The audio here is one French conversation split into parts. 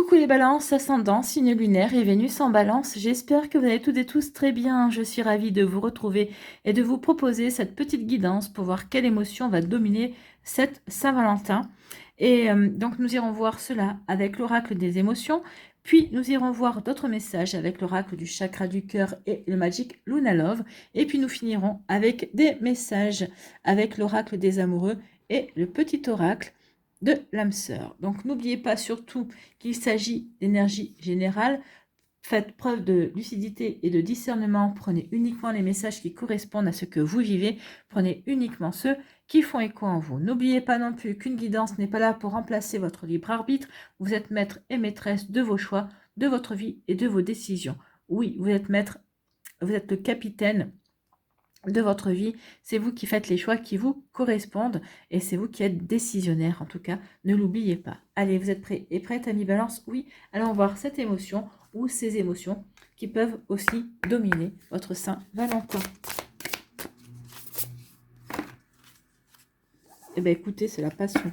Coucou les balances, ascendant, signe lunaire et Vénus en balance. J'espère que vous allez toutes et tous très bien. Je suis ravie de vous retrouver et de vous proposer cette petite guidance pour voir quelle émotion va dominer cette Saint-Valentin. Et donc nous irons voir cela avec l'oracle des émotions, puis nous irons voir d'autres messages avec l'oracle du chakra du cœur et le Magic Luna Love. Et puis nous finirons avec des messages avec l'oracle des amoureux et le petit oracle de l'âme sœur. Donc n'oubliez pas surtout qu'il s'agit d'énergie générale. Faites preuve de lucidité et de discernement. Prenez uniquement les messages qui correspondent à ce que vous vivez. Prenez uniquement ceux qui font écho en vous. N'oubliez pas non plus qu'une guidance n'est pas là pour remplacer votre libre arbitre. Vous êtes maître et maîtresse de vos choix, de votre vie et de vos décisions. Oui, vous êtes maître, vous êtes le capitaine de votre vie, c'est vous qui faites les choix qui vous correspondent et c'est vous qui êtes décisionnaire en tout cas, ne l'oubliez pas. Allez, vous êtes prêts et prêtes, amis balance? Oui, allons voir cette émotion ou ces émotions qui peuvent aussi dominer votre Saint-Valentin. Eh bien écoutez, c'est la passion.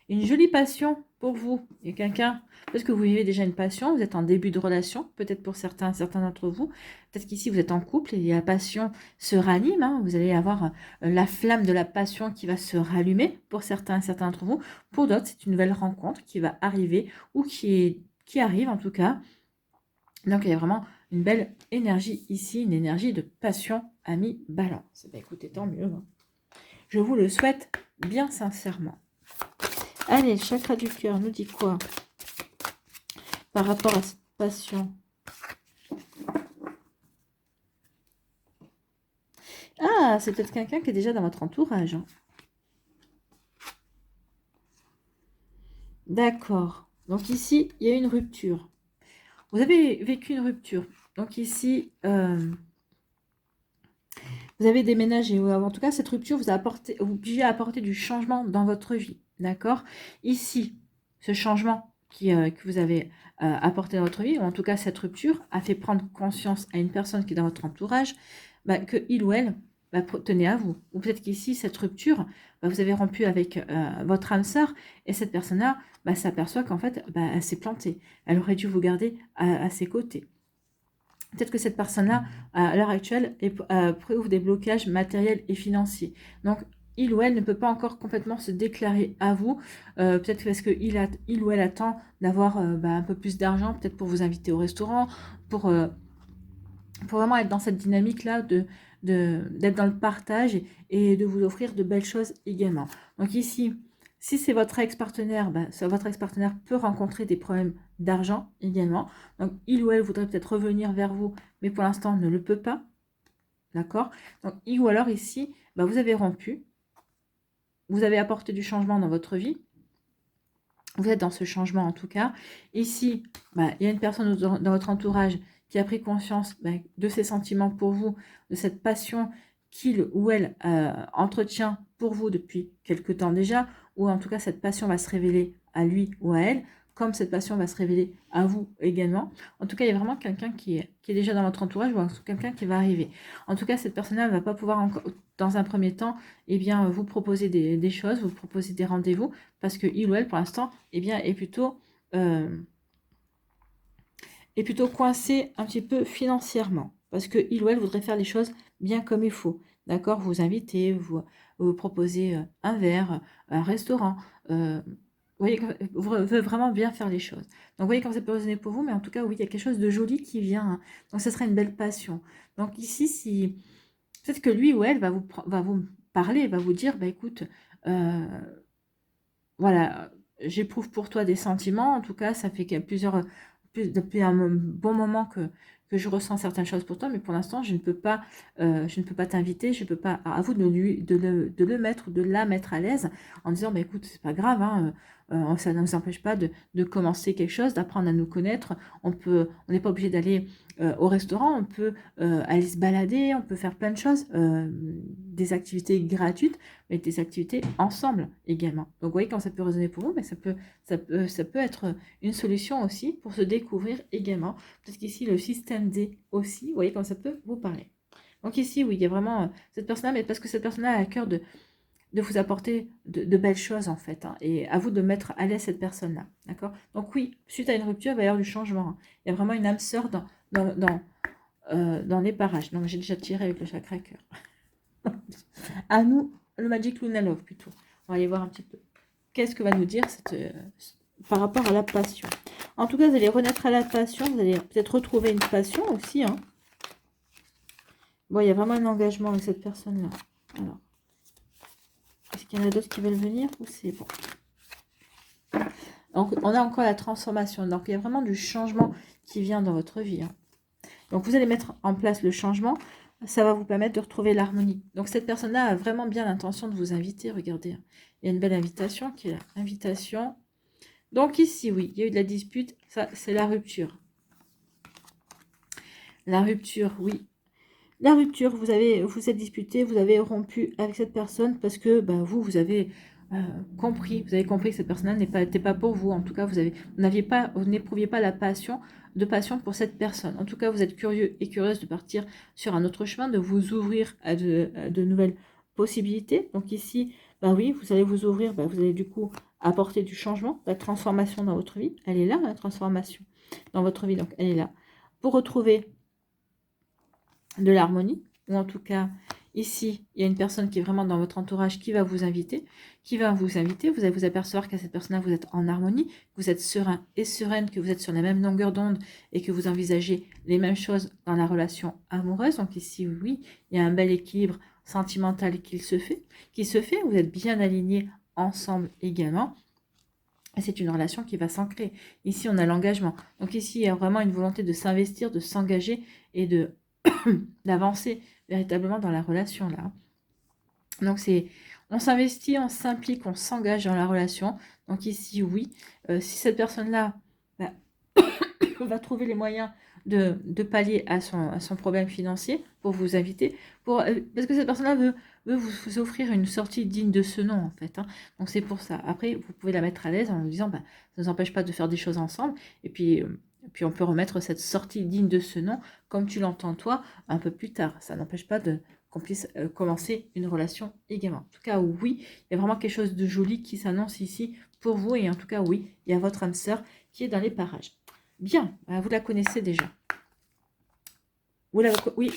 Une jolie passion pour vous. Il y a quelqu'un, parce que vous vivez déjà une passion, vous êtes en début de relation, peut-être pour certains d'entre vous. Peut-être qu'ici, vous êtes en couple et la passion se ranime. Hein, vous allez avoir la flamme de la passion qui va se rallumer pour certains d'entre vous. Pour d'autres, c'est une nouvelle rencontre qui va arriver ou qui arrive en tout cas. Donc, il y a vraiment une belle énergie ici, une énergie de passion, ami balance. Ben, écoutez, tant mieux. Hein. Je vous le souhaite bien sincèrement. Allez, le chakra du cœur nous dit quoi par rapport à cette passion? Ah, c'est peut-être quelqu'un qui est déjà dans votre entourage. Hein. D'accord. Donc ici, il y a une rupture. Vous avez vécu une rupture. Donc ici, vous avez déménagé. Ou en tout cas, cette rupture vous a obligé à apporter du changement dans votre vie. D'accord? Ici, ce changement que vous avez apporté dans votre vie, ou en tout cas cette rupture, a fait prendre conscience à une personne qui est dans votre entourage que il ou elle tenait à vous. Ou peut-être qu'ici, cette rupture, vous avez rompu avec votre âme sœur et cette personne-là s'aperçoit qu'en fait, elle s'est plantée. Elle aurait dû vous garder à ses côtés. Peut-être que cette personne-là, à l'heure actuelle, éprouve des blocages matériels et financiers. Donc, il ou elle ne peut pas encore complètement se déclarer à vous. Peut-être parce qu'il ou elle attend d'avoir un peu plus d'argent, peut-être pour vous inviter au restaurant, pour vraiment être dans cette dynamique-là d'être dans le partage et de vous offrir de belles choses également. Donc ici, si c'est votre ex-partenaire, votre ex-partenaire peut rencontrer des problèmes d'argent également. Donc, il ou elle voudrait peut-être revenir vers vous, mais pour l'instant ne le peut pas. D'accord? Donc, ou alors ici, vous avez rompu. Vous avez apporté du changement dans votre vie. Vous êtes dans ce changement en tout cas. Ici, il y a une personne dans votre entourage qui a pris conscience de ses sentiments pour vous, de cette passion qu'il ou elle entretient pour vous depuis quelque temps déjà, ou en tout cas cette passion va se révéler à lui ou à elle, comme cette passion va se révéler à vous également. En tout cas, il y a vraiment quelqu'un qui est déjà dans votre entourage, ou quelqu'un qui va arriver. En tout cas, cette personne-là ne va pas pouvoir, encore, dans un premier temps, vous proposer des choses, vous proposer des rendez-vous, parce que il ou elle, pour l'instant, est plutôt coincé un petit peu financièrement. Parce que il ou elle voudrait faire les choses bien comme il faut. D'accord? Vous inviter, vous proposer un verre, un restaurant. Vous voyez, vous veut vraiment bien faire les choses. Donc, vous voyez quand ça peut résonner pour vous, mais en tout cas, oui, il y a quelque chose de joli qui vient. Hein. Donc, ça serait une belle passion. Donc, ici, si peut-être que lui ou elle va vous parler, va vous dire, écoute, voilà, j'éprouve pour toi des sentiments. En tout cas, ça fait depuis un bon moment que je ressens certaines choses pour toi, mais pour l'instant, je ne peux pas t'inviter, je ne peux pas, à vous de le mettre, de la mettre à l'aise en disant, écoute, c'est pas grave, hein, ça ne nous empêche pas de commencer quelque chose, d'apprendre à nous connaître. On n'est pas obligé d'aller au restaurant, on peut aller se balader, on peut faire plein de choses, des activités gratuites, mais des activités ensemble également. Donc, vous voyez, quand ça peut résonner pour vous, mais ça peut être une solution aussi pour se découvrir également. Parce qu'ici, le système D aussi, vous voyez, quand ça peut vous parler. Donc ici, oui, il y a vraiment cette personne-là, mais parce que cette personne-là a à cœur de vous apporter de belles choses, en fait. Hein, et à vous de mettre à l'aise cette personne-là. D'accord? Donc oui, suite à une rupture, il va y avoir du changement. Hein. Il y a vraiment une âme sœur dans les parages. Non, j'ai déjà tiré avec le chakra cœur. À nous, le Magic Luna Love, plutôt. On va aller voir un petit peu. Qu'est-ce que va nous dire par rapport à la passion? En tout cas, vous allez renaître à la passion. Vous allez peut-être retrouver une passion aussi. Hein. Bon, il y a vraiment un engagement avec cette personne-là. Alors, est-ce qu'il y en a d'autres qui veulent venir ou c'est bon? Donc, on a encore la transformation. Donc, il y a vraiment du changement qui vient dans votre vie. Hein. Donc, vous allez mettre en place le changement. Ça va vous permettre de retrouver l'harmonie. Donc, cette personne-là a vraiment bien l'intention de vous inviter. Regardez, il y a une belle invitation qui est là. Invitation. Donc, ici, oui, il y a eu de la dispute. Ça, c'est la rupture. La rupture, oui. La rupture, vous êtes disputé, vous avez rompu avec cette personne parce que vous avez compris que cette personne-là n'était pas pour vous. En tout cas, vous n'éprouviez pas la passion pour cette personne. En tout cas, vous êtes curieux et curieuse de partir sur un autre chemin, de vous ouvrir à de nouvelles possibilités. Donc ici, oui, vous allez vous ouvrir, vous allez du coup apporter du changement, la transformation dans votre vie. Elle est là, la transformation dans votre vie, donc elle est là. Pour retrouver de l'harmonie, ou en tout cas, ici, il y a une personne qui est vraiment dans votre entourage qui va vous inviter, vous allez vous apercevoir qu'à cette personne-là, vous êtes en harmonie, que vous êtes serein et sereine, que vous êtes sur la même longueur d'onde et que vous envisagez les mêmes choses dans la relation amoureuse. Donc ici, oui, il y a un bel équilibre sentimental qui se fait, vous êtes bien alignés ensemble également. Et c'est une relation qui va s'ancrer. Ici, on a l'engagement. Donc ici, il y a vraiment une volonté de s'investir, de s'engager et d'avancer véritablement dans la relation là. Donc on s'investit, on s'implique, on s'engage dans la relation. Donc ici, oui, si cette personne-là va trouver les moyens de pallier à son problème financier pour vous inviter, parce que cette personne-là veut vous offrir une sortie digne de ce nom, en fait. Hein. Donc c'est pour ça. Après, vous pouvez la mettre à l'aise en lui disant, ça ne nous empêche pas de faire des choses ensemble. Et puis on peut remettre cette sortie digne de ce nom, comme tu l'entends toi, un peu plus tard. Ça n'empêche pas qu'on puisse commencer une relation également. En tout cas, oui, il y a vraiment quelque chose de joli qui s'annonce ici pour vous. Et en tout cas, oui, il y a votre âme sœur qui est dans les parages. Bien, vous la connaissez déjà. Oui,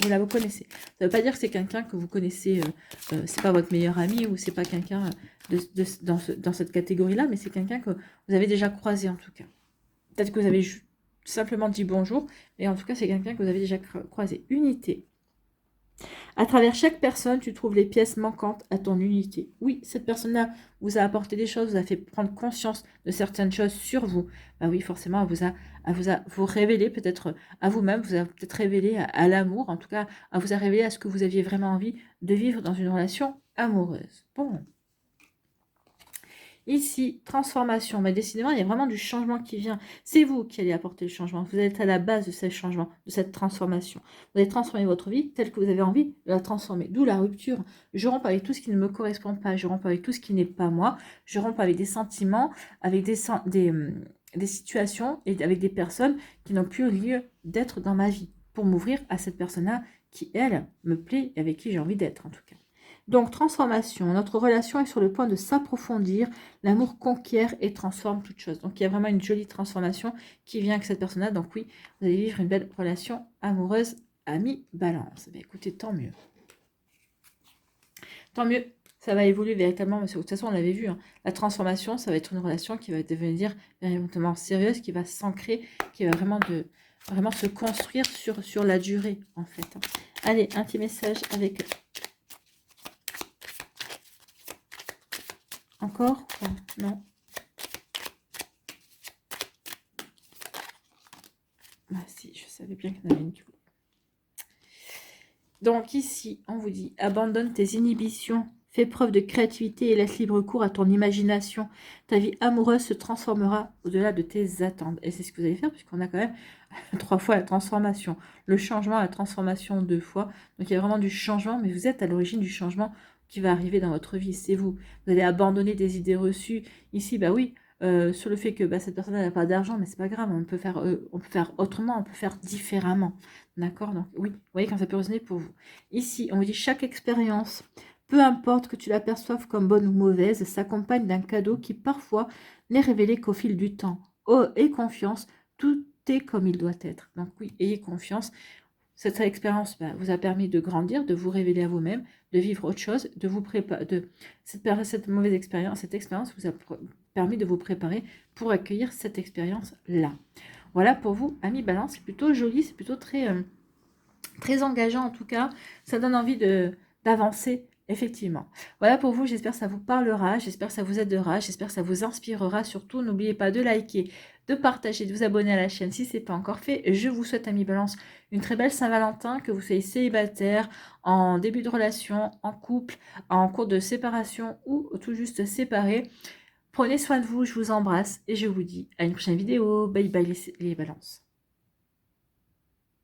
vous la connaissez. Ça ne veut pas dire que c'est quelqu'un que vous connaissez, c'est pas votre meilleur ami ou c'est pas quelqu'un dans cette catégorie-là, mais c'est quelqu'un que vous avez déjà croisé en tout cas. Peut-être que vous avez simplement dit bonjour, mais en tout cas, c'est quelqu'un que vous avez déjà croisé. Unité. À travers chaque personne, tu trouves les pièces manquantes à ton unité. Oui, cette personne-là vous a apporté des choses, vous a fait prendre conscience de certaines choses sur vous. Oui, forcément, elle vous a vous révélé peut-être à vous-même, vous a peut-être révélé à l'amour, en tout cas, elle vous a révélé à ce que vous aviez vraiment envie de vivre dans une relation amoureuse. Bon. Ici, transformation. Mais décidément, il y a vraiment du changement qui vient. C'est vous qui allez apporter le changement. Vous êtes à la base de ce changement, de cette transformation. Vous allez transformer votre vie telle que vous avez envie de la transformer. D'où la rupture. Je romps avec tout ce qui ne me correspond pas. Je romps avec tout ce qui n'est pas moi. Je romps avec des sentiments, avec des situations et avec des personnes qui n'ont plus lieu d'être dans ma vie. Pour m'ouvrir à cette personne-là qui, elle, me plaît et avec qui j'ai envie d'être en tout cas. Donc, transformation. Notre relation est sur le point de s'approfondir. L'amour conquiert et transforme toute chose. Donc, il y a vraiment une jolie transformation qui vient avec cette personne-là. Donc, oui, vous allez vivre une belle relation amoureuse à mi-balance. Écoutez, tant mieux. Tant mieux. Ça va évoluer véritablement. Mais de toute façon, on l'avait vu. Hein. La transformation, ça va être une relation qui va devenir véritablement sérieuse, qui va s'ancrer, qui va vraiment se construire sur la durée, en fait. Hein. Allez, un petit message avec... Encore? Non. Si, je savais bien qu'il y en avait une. Donc ici, on vous dit, abandonne tes inhibitions, fais preuve de créativité et laisse libre cours à ton imagination. Ta vie amoureuse se transformera au-delà de tes attentes. Et c'est ce que vous allez faire, puisqu'on a quand même 3 fois la transformation. Le changement, la transformation 2 fois. Donc il y a vraiment du changement, mais vous êtes à l'origine du changement qui va arriver dans votre vie, c'est vous. Vous allez abandonner des idées reçues. Ici, oui, sur le fait que cette personne n'a pas d'argent, mais c'est pas grave, on peut faire autrement, on peut faire différemment. D'accord? Donc oui, vous voyez quand ça peut résonner pour vous. Ici, on vous dit chaque expérience peu importe que tu l'aperçoives comme bonne ou mauvaise, s'accompagne d'un cadeau qui parfois n'est révélé qu'au fil du temps. Oh, aie confiance, tout est comme il doit être. Donc oui, ayez confiance. Cette expérience vous a permis de grandir, de vous révéler à vous-même, de vivre autre chose, de vous préparer. Cette mauvaise expérience, cette expérience vous a permis de vous préparer pour accueillir cette expérience-là. Voilà pour vous, amis Balance. C'est plutôt joli, c'est plutôt très engageant en tout cas. Ça donne envie d'avancer, effectivement. Voilà pour vous, j'espère que ça vous parlera, j'espère que ça vous aidera, j'espère que ça vous inspirera. Surtout, n'oubliez pas de liker, de partager, de vous abonner à la chaîne si ce n'est pas encore fait. Je vous souhaite, amis Balance, une très belle Saint-Valentin, que vous soyez célibataire, en début de relation, en couple, en cours de séparation ou tout juste séparé. Prenez soin de vous, je vous embrasse et je vous dis à une prochaine vidéo. Bye bye les balances.